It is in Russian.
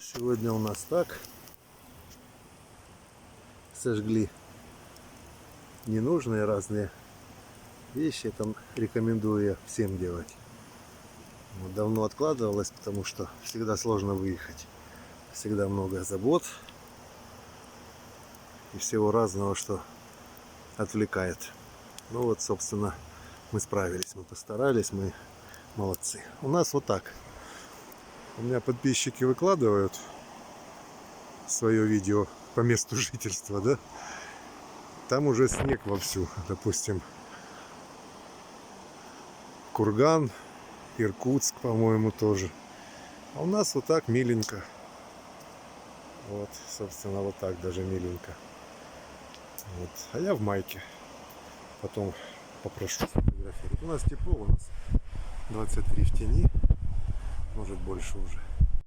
Сегодня у нас так. Сожгли ненужные разные вещи. Там рекомендую я всем делать. Вот давно откладывалось, потому что всегда сложно выехать. Всегда много забот и всего разного, что отвлекает. Ну вот, собственно, мы справились, мы постарались, мы молодцы. У нас вот так. У меня подписчики выкладывают свое видео по месту жительства, да? Там уже снег вовсю. Допустим, Курган, Иркутск, по-моему, тоже. А у нас вот так миленько. Вот, собственно, вот так даже миленько. Вот. А я в майке. Потом попрошу сфотографировать. У нас тепло, у нас 23 в тени. Может больше уже.